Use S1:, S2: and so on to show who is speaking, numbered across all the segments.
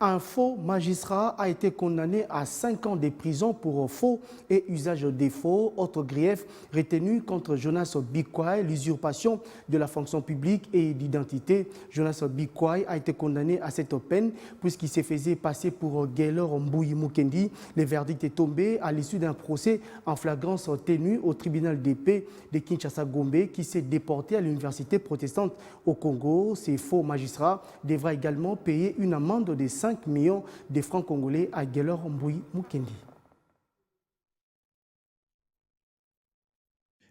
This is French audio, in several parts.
S1: Un faux magistrat a été condamné à 5 ans de prison pour faux et usage des faux. Autre grief retenu contre Jonas Bikwai, l'usurpation de la fonction publique et d'identité. Jonas Bikwai a été condamné à cette peine puisqu'il se faisait passer pour Gaylor Mbouyi Mukendi. Le verdict est tombé à l'issue d'un procès en flagrance tenu au tribunal de paix de Kinshasa-Gombe qui s'est déporté à l'université protestante au Congo. Ces faux magistrats devra également payer une amende de 5 millions de francs congolais à Gaylor Mbouyi Mukendi.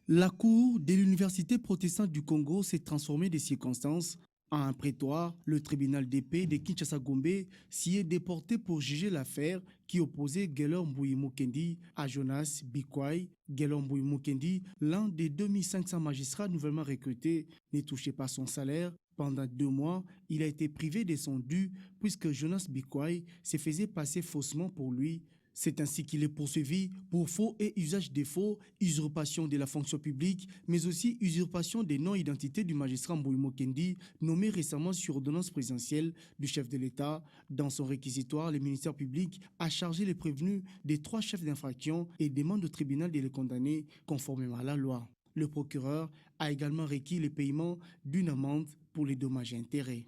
S1: La cour de l'université protestante du Congo s'est transformée de circonstances en un prétoire. Le tribunal de paix de Kinshasa-Gombe s'y est déporté pour juger l'affaire qui opposait Gaylor Mbouyi Mukendi à Jonas Bikwai. Gaylor Mbouyi Mukendi, l'un des 2500 magistrats nouvellement recrutés, ne touchait pas son salaire. Pendant 2 mois, il a été privé de son dû puisque Jonas Bikwai se faisait passer faussement pour lui. C'est ainsi qu'il est poursuivi pour faux et usage des faux, usurpation de la fonction publique, mais aussi usurpation des non-identités du magistrat Mbouyi Mukendi, nommé récemment sur ordonnance présidentielle du chef de l'État. Dans son réquisitoire, le ministère public a chargé les prévenus des 3 chefs d'infraction et demande au tribunal de les condamner conformément à la loi. Le procureur a également requis le paiement d'une amende pour les dommages et intérêts.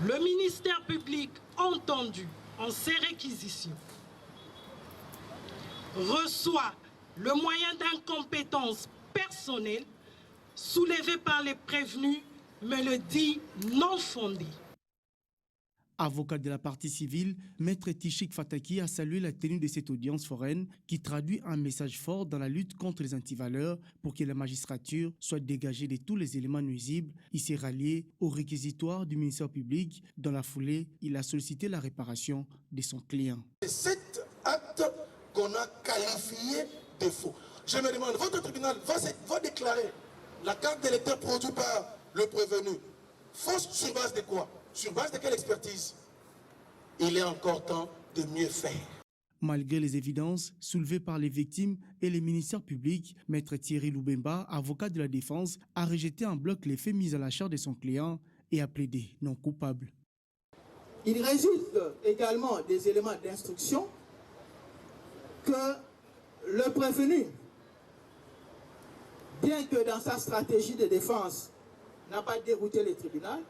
S2: Le ministère public entendu en ces réquisitions reçoit le moyen d'incompétence personnelle soulevé par les prévenus, mais le dit non fondé.
S1: Avocat de la partie civile, Maître Tichik Fataki a salué la tenue de cette audience foraine qui traduit un message fort dans la lutte contre les antivaleurs pour que la magistrature soit dégagée de tous les éléments nuisibles. Il s'est rallié au réquisitoire du ministère public. Dans la foulée, il a sollicité la réparation de son client.
S3: C'est cet acte qu'on a qualifié de faux. Je me demande, votre tribunal va déclarer la carte d'électeur produite par le prévenu fausse sur base de quoi? Sur base de quelle expertise? Il est encore temps de mieux faire.
S1: Malgré les évidences soulevées par les victimes et les ministères publics, Maître Thierry Loubemba, avocat de la défense, a rejeté en bloc les faits mis à la charge de son client et a plaidé non coupable.
S4: Il résulte également des éléments d'instruction que le prévenu, bien que dans sa stratégie de défense, n'a pas dérouté le tribunal,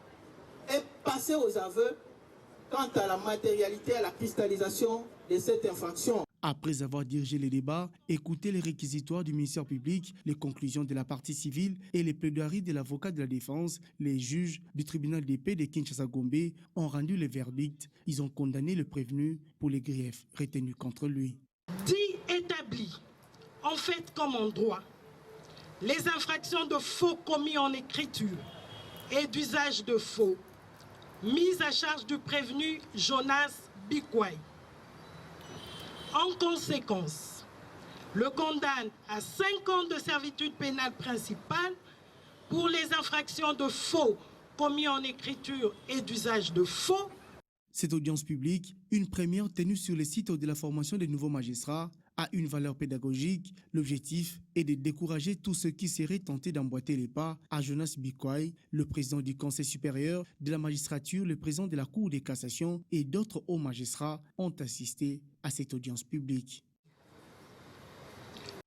S4: est passé aux aveux quant à la matérialité et à la cristallisation de cette infraction.
S1: Après avoir dirigé les débats, écouté les réquisitoires du ministère public, les conclusions de la partie civile et les plaidoiries de l'avocat de la défense, les juges du tribunal de paix de Kinshasa-Gombe ont rendu le verdict. Ils ont condamné le prévenu pour les griefs retenus contre lui.
S2: Dit établi, en fait comme en droit, les infractions de faux commis en écriture et d'usage de faux mise à charge du prévenu Jonas Bikwai. En conséquence, le condamne à 5 ans de servitude pénale principale pour les infractions de faux commis en écriture et d'usage de faux.
S1: Cette audience publique, une première tenue sur le site de la formation des nouveaux magistrats, a une valeur pédagogique. L'objectif est de décourager tous ceux qui seraient tentés d'emboîter les pas à Jonas Bikwai, le président du Conseil supérieur de la magistrature, le président de la Cour de cassation et d'autres hauts magistrats ont assisté à cette audience publique.